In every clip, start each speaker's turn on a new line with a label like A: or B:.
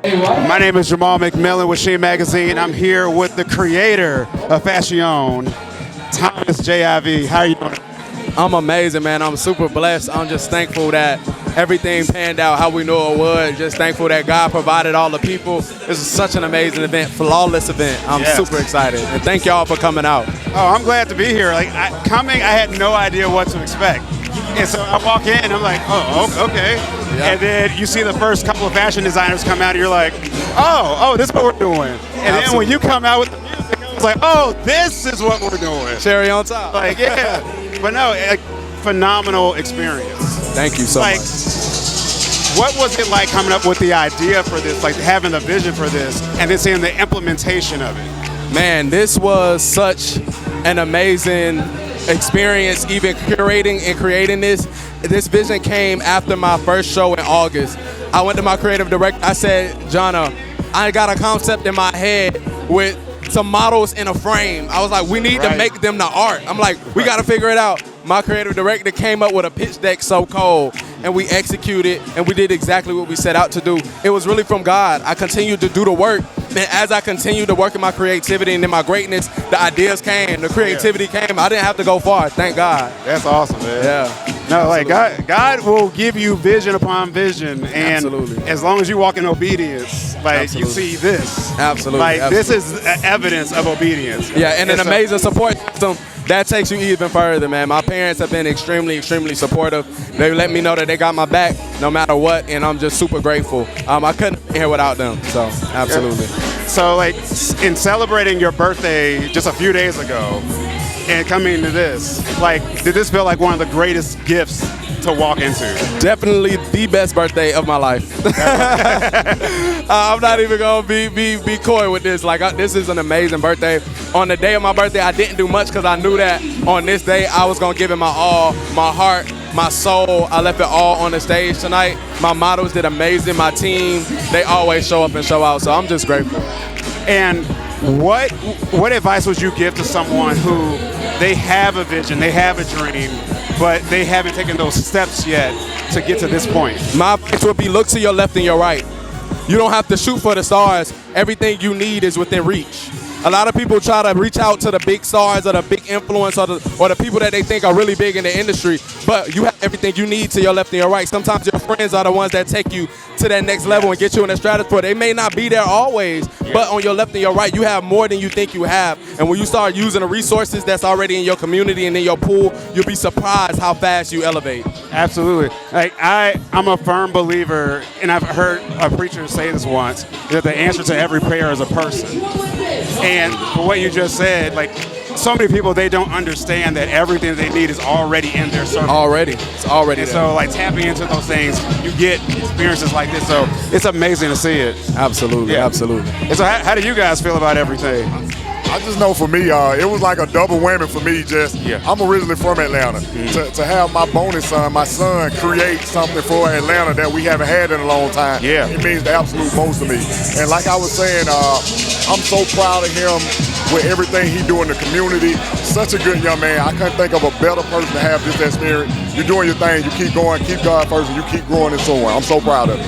A: My name is Jamall McMillian with Sheen Magazine. I'm here with the creator of FASÈON, Thomas JIV. How are you doing?
B: I'm amazing, man. I'm super blessed. I'm just thankful that everything panned out how we knew it would. Just thankful that God provided all the people. This is such an amazing event, flawless event. I'm super excited. And thank y'all for coming out.
A: Oh, I'm glad to be here. I had no idea what to expect. And so I walk in and I'm like, oh, okay. Yep. And then you see the first couple of fashion designers come out and you're like, oh, this is what we're doing. And then when you come out with the music, I was like, oh, this is what we're doing.
B: Cherry on top.
A: Like, yeah. But no, phenomenal experience.
B: Thank you so much.
A: What was it like coming up with the idea for this, like having the vision for this, and then seeing the implementation of it?
B: Man, this was such an amazing experience, even curating and creating this. This vision came after my first show in August. I went to my creative director. I said, Jonna, I got a concept in my head with some models in a frame. I was like, we need to make them the art. I'm like, we got to figure it out. My creative director came up with a pitch deck so cold, and we executed, and we did exactly what we set out to do. It was really from God. I continued to do the work, and as I continued to work in my creativity and in my greatness, the ideas came, the creativity came. I didn't have to go far, thank God.
A: That's awesome, man.
B: Yeah.
A: No, like God will give you vision upon vision, and as long as you walk in obedience, like you see this.
B: Absolutely.
A: This is evidence of obedience.
B: Yeah, and an amazing support system. That takes you even further, man. My parents have been extremely, extremely supportive. They let me know that they got my back no matter what, and I'm just super grateful. I couldn't be here without them, so absolutely.
A: So, like, in celebrating your birthday just a few days ago and coming to this, like, did this feel like one of the greatest gifts to walk into?
B: Definitely the best birthday of my life. I'm not even gonna be coy with this. Like, this is an amazing birthday. On the day of my birthday, I didn't do much because I knew that on this day I was gonna give it my all, my heart, my soul. I left it all on the stage tonight. My models did amazing. My team, they always show up and show out. So I'm just grateful.
A: And what advice would you give to someone who they have a vision, they have a dream, but they haven't taken those steps yet to get to this point?
B: My advice would be look to your left and your right. You don't have to shoot for the stars. Everything you need is within reach. A lot of people try to reach out to the big stars or the big influence or the people that they think are really big in the industry, but you have everything you need to your left and your right. Sometimes your friends are the ones that take you to that next level and get you in the stratosphere. They may not be there always, but on your left and your right, you have more than you think you have. And when you start using the resources that's already in your community and in your pool, you'll be surprised how fast you elevate.
A: Absolutely. Like, I'm a firm believer, and I've heard a preacher say this once, that the answer to every prayer is a person. And for what you just said, like, so many people, they don't understand that everything they need is already in their circle.
B: It's already there.
A: So, like, tapping into those things, you get experiences like this. So it's amazing to see it.
B: Absolutely, absolutely.
A: And so how do you guys feel about everything?
C: I just know for me, it was like a double whammy for me. I'm originally from Atlanta. To have my bonus son, my son, create something for Atlanta that we haven't had in a long time, it means the absolute most to me. And like I was saying, I'm so proud of him with everything he do in the community. Such a good young man. I couldn't think of a better person to have this experience. You're doing your thing, you keep going, keep God first, and you keep growing and so on. I'm so proud of you.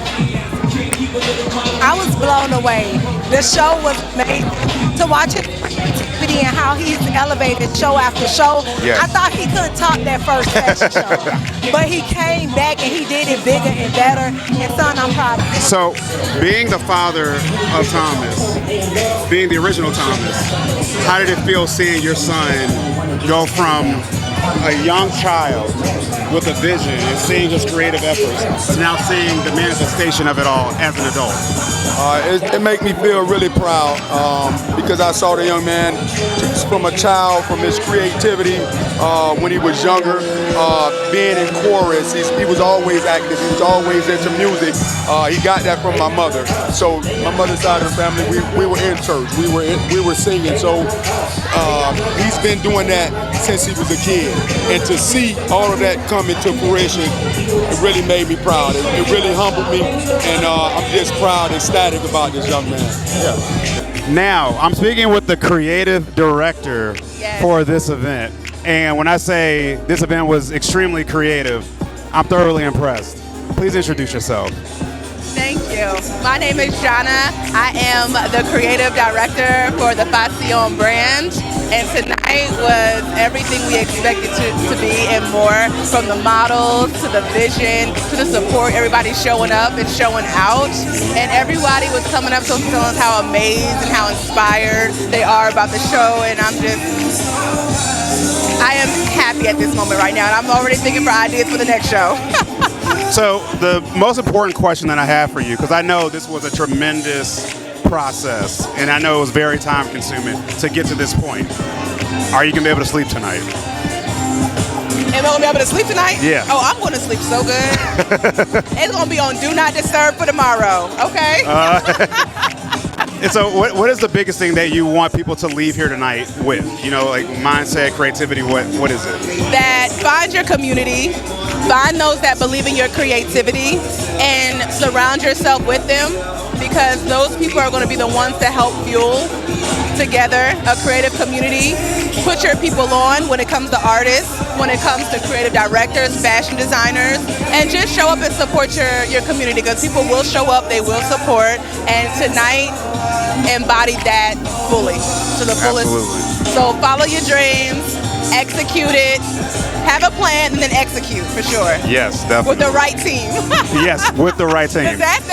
D: I was blown away. The show was made to watch his creativity and how he's elevated show after show. I thought he couldn't top that first fashion show, but he came back and he did it bigger and better. And son, I'm proud of him.
A: So, being the father of Thomas, being the original Thomas, how did it feel seeing your son go from a young child with a vision and seeing his creative efforts, but now seeing the manifestation of it all as an adult?
E: It made me feel really proud because I saw the young man from a child, from his creativity when he was younger, being in chorus. He was always active. He was always into music. He got that from my mother. So my mother's side of the family, we were in church. We were singing. So he's been doing that since he was a kid. And to see all of that come into fruition, it really made me proud. It really humbled me, and I'm just proud and ecstatic about this young man.
A: Now, I'm speaking with the creative director for this event. And when I say this event was extremely creative, I'm thoroughly impressed. Please introduce yourself.
F: Thank you. My name is Jana. I am the creative director for the FASÈON brand. And tonight was everything we expected to be and more, from the models to the vision to the support. Everybody showing up and showing out. And everybody was coming up to telling us how amazed and how inspired they are about the show. And I am happy at this moment right now. And I'm already thinking for ideas for the next show.
A: So the most important question that I have for you, because I know this was a tremendous process, and I know it was very time consuming to get to this point. Are you going to be able to sleep tonight?
F: Am I going to be able to sleep tonight?
A: Yeah.
F: Oh, I'm going to sleep so good. It's going to be on Do Not Disturb for tomorrow, okay?
A: And so what is the biggest thing that you want people to leave here tonight with? You know, like mindset, creativity, what is it?
F: That find your community, find those that believe in your creativity, and surround yourself with them, because those people are going to be the ones that help fuel together a creative community. Put your people on when it comes to artists, when it comes to creative directors, fashion designers, and just show up and support your community, because people will show up, they will support, and tonight embodied that fully, to the fullest.
A: Absolutely.
F: So follow your dreams, execute it, have a plan, and then execute for sure.
A: Yes, definitely.
F: With the right team.
A: Yes, with the right team.
F: That's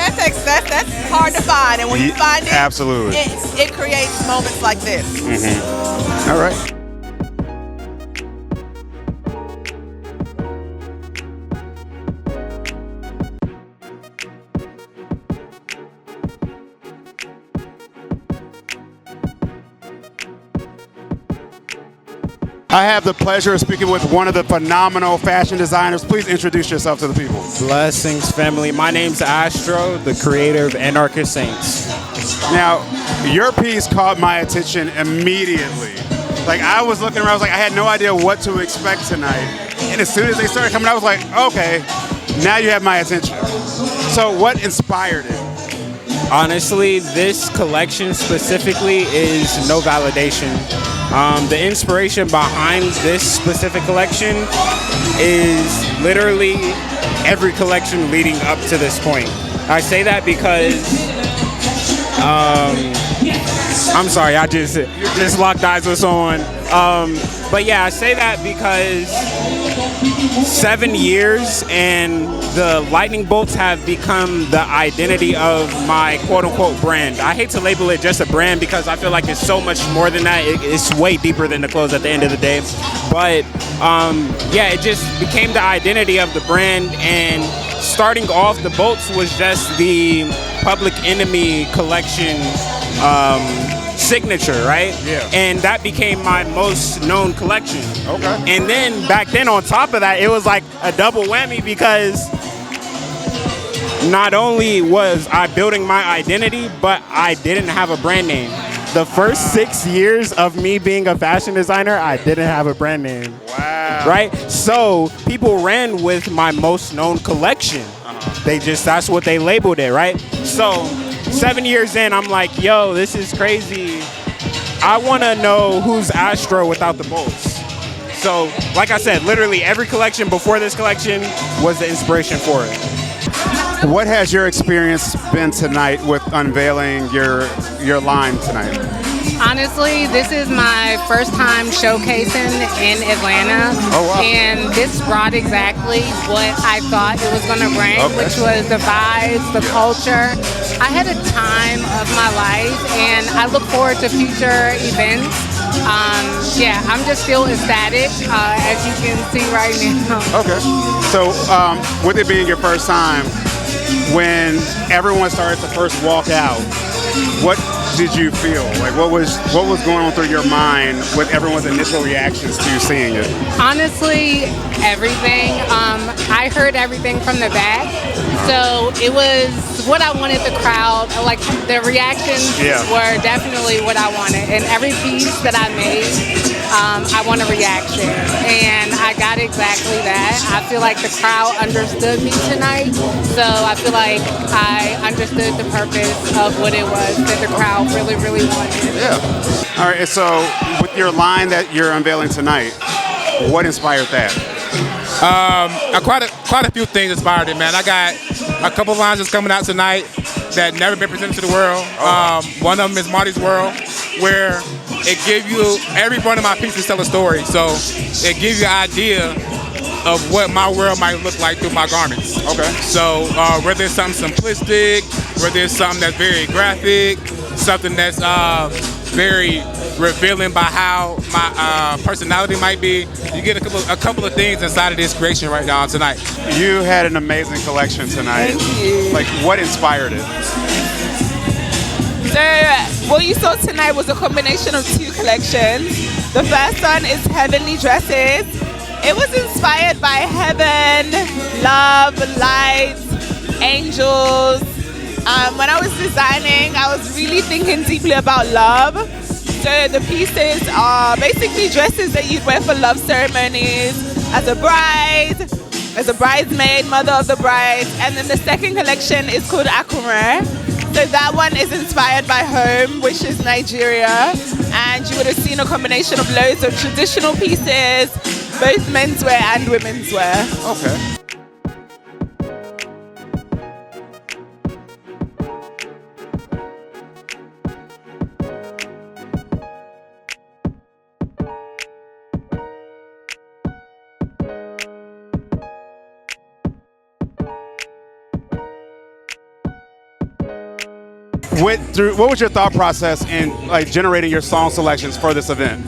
F: hard to find, and when you find it,
A: absolutely,
F: it creates moments like this.
A: Mm-hmm. All right. I have the pleasure of speaking with one of the phenomenal fashion designers. Please introduce yourself to the people.
G: Blessings, family. My name's Astro, the creator of Anarchist Saints.
A: Now, your piece caught my attention immediately. Like, I was looking around, I was like, I had no idea what to expect tonight. And as soon as they started coming out, I was like, okay, now you have my attention. So what inspired it?
G: Honestly, this collection specifically is no validation. The inspiration behind this specific collection is literally every collection leading up to this point. I say that because, I'm sorry, I just locked eyes with someone. But yeah, I say that because 7 years and the lightning bolts have become the identity of my quote-unquote brand. I hate to label it just a brand because I feel like it's so much more than that. It's way deeper than the clothes at the end of the day. But yeah, it just became the identity of the brand, and starting off, the bolts was just the Public Enemy collection signature, right?
A: Yeah.
G: And that became my most known collection.
A: Okay.
G: And then back then, on top of that, it was like a double whammy, because not only was I building my identity, but I didn't have a brand name. The first 6 years of me being a fashion designer, I didn't have a brand name.
A: Wow.
G: Right? So people ran with my most known collection. That's what they labeled it, right? So 7 years in, I'm like, yo, this is crazy. I want to know who's Astro without the bolts. So, like I said, literally every collection before this collection was the inspiration for it.
A: What has your experience been tonight with unveiling your line tonight?
H: Honestly, this is my first time showcasing in Atlanta.
A: Oh, wow.
H: And this brought exactly what I thought it was going to bring, which was the vibes, the culture. I had a time of my life, and I look forward to future events. Yeah, I'm just still ecstatic, as you can see right now.
A: Okay. So, with it being your first time, when everyone started to first walk out, what did you feel? Like, what was going on through your mind with everyone's initial reactions to seeing it?
H: Honestly, everything. I heard everything from the back, so it was what I wanted the crowd, like the reactions were definitely what I wanted. And every piece that I made, I want a reaction, and I got exactly that. I feel like the crowd understood me tonight, so I feel like I understood the purpose of what it was that the crowd really, really wanted.
A: Yeah. All right, so with your line that you're unveiling tonight, what inspired that?
I: Quite a few things inspired it, man. I got a couple lines that's coming out tonight that never been presented to the world. One of them is Marty's World, where it gives you, every one of my pieces tell a story. So it gives you an idea of what my world might look like through my garments. Okay. So whether it's something simplistic, whether it's something that's very graphic, something that's very revealing by how my personality might be, you get a couple of things inside of this creation right now tonight.
A: You had an amazing collection tonight.
J: Thank you.
A: Like, what inspired it?
J: So, what you saw tonight was a combination of two collections. The first one is Heavenly Dresses. It was inspired by heaven, love, light, angels. When I was designing, I was really thinking deeply about love. So the pieces are basically dresses that you'd wear for love ceremonies, as a bride, as a bridesmaid, mother of the bride. And then the second collection is called Akumare. So that one is inspired by home, which is Nigeria. And you would have seen a combination of loads of traditional pieces, both menswear and women's wear.
A: Okay. What was your thought process in like generating your song selections for this event?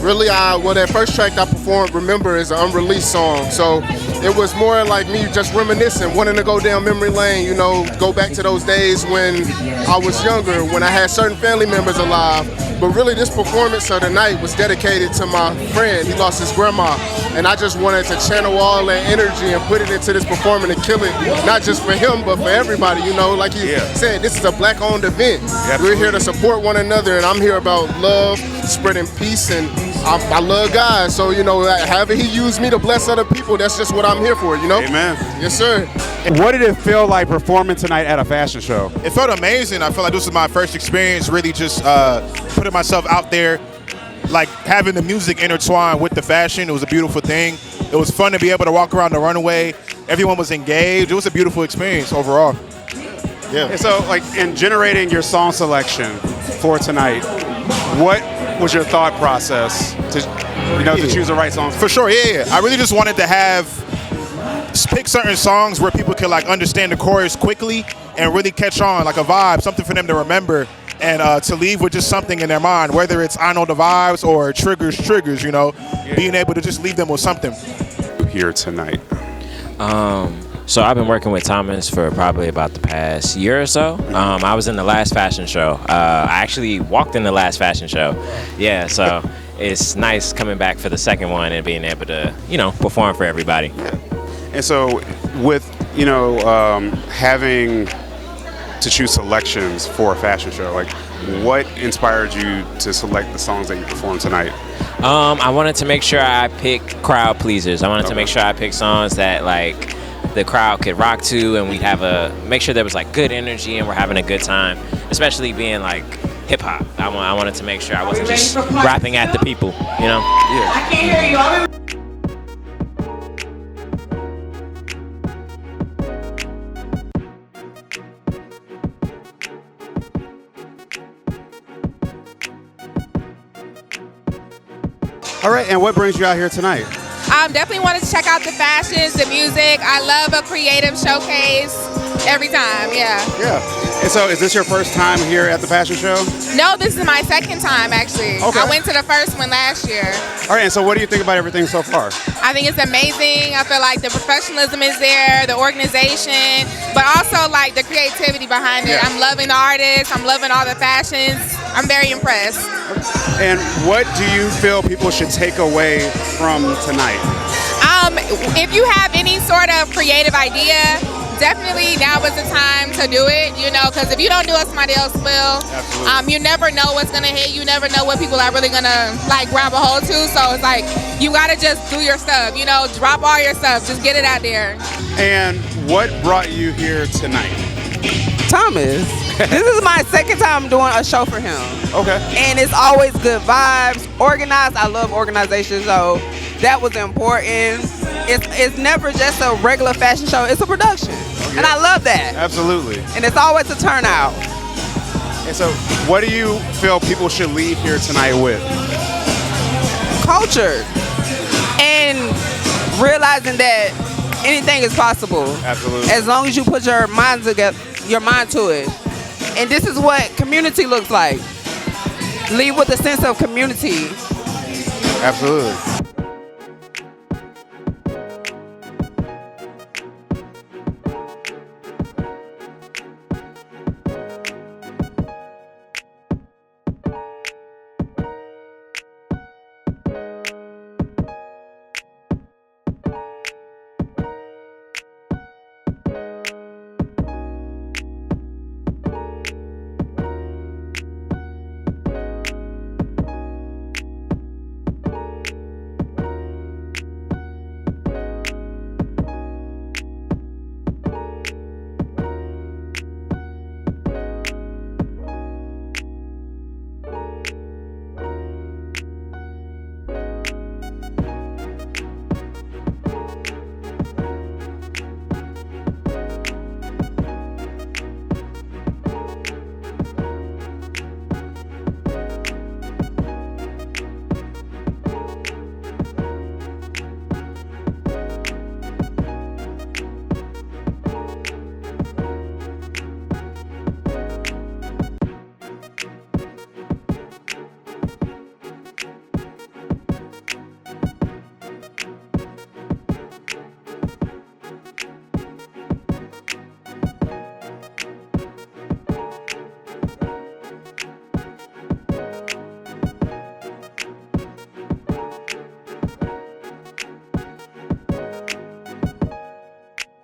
K: Really, well, that first track I performed, Remember, is an unreleased song. So it was more like me just reminiscing, wanting to go down memory lane, you know, go back to those days when I was younger, when I had certain family members alive. But really, this performance of the night was dedicated to my friend. He lost his grandma. And I just wanted to channel all that energy and put it into this performance and kill it, not just for him, but for everybody, you know. Like he said, this is a black-owned event. We're here to support one another, and I'm here about love, spreading peace, and I love God. So, you know, however he used me to bless other people, that's just what I'm here for, you know?
A: Amen.
K: Yes, sir.
A: What did it feel like performing tonight at a fashion show?
L: It felt amazing. I felt like this was my first experience really just putting myself out there, like having the music intertwined with the fashion. It was a beautiful thing. It was fun to be able to walk around the runway. Everyone was engaged. It was a beautiful experience overall. Yeah.
A: And so, like, in generating your song selection for tonight, what was your thought process to, to choose the right songs?
L: For sure, yeah. I really just wanted to pick certain songs where people could like understand the chorus quickly and really catch on, like a vibe, something for them to remember. And to leave with just something in their mind, whether it's I know the vibes or triggers, you know, being able to just leave them with something.
A: Here tonight.
M: So I've been working with Thomas for probably about the past year or so. I was in the last fashion show. I actually walked in the last fashion show. Yeah, so it's nice coming back for the second one and being able to, perform for everybody.
A: And so with, having to choose selections for a fashion show, like what inspired you to select the songs that you performed tonight?
M: I wanted to make sure I pick crowd pleasers. I wanted to make sure I pick songs that like the crowd could rock to, and we'd make sure there was like good energy and we're having a good time, especially being like hip hop. I wanted to make sure I wasn't just rapping at the people, Yeah.
J: I can't hear you.
A: All right, and what brings you out here tonight?
F: Definitely wanted to check out the fashions, the music. I love a creative showcase every time, yeah.
A: And so is this your first time here at the fashion show?
F: No, this is my second time, actually.
A: Okay.
F: I went to the first one last year.
A: All right, and so what do you think about everything so far?
F: I think it's amazing. I feel like the professionalism is there, the organization, but also like the creativity behind it. I'm loving the artists. I'm loving all the fashions. I'm very impressed.
A: And what do you feel people should take away from tonight?
F: If you have any sort of creative idea, definitely now is the time to do it, because if you don't do it, somebody else will. Absolutely. You never know what's going to hit. You never know what people are really going to grab a hold to. So it's like, you got to just do your stuff, drop all your stuff. Just get it out there.
A: And what brought you here tonight?
J: Thomas. This is my second time doing a show for him.
A: Okay.
J: And it's always good vibes, organized. I love organization, so that was important. it's never just a regular fashion show. It's a production, and I love that.
A: Absolutely.
J: And it's always a turnout.
A: And so, what do you feel people should leave here tonight with?
J: Culture and realizing that anything is possible.
A: Absolutely.
J: As long as you put your mind to it. And this is what community looks like. Leave with a sense of community.
A: Absolutely.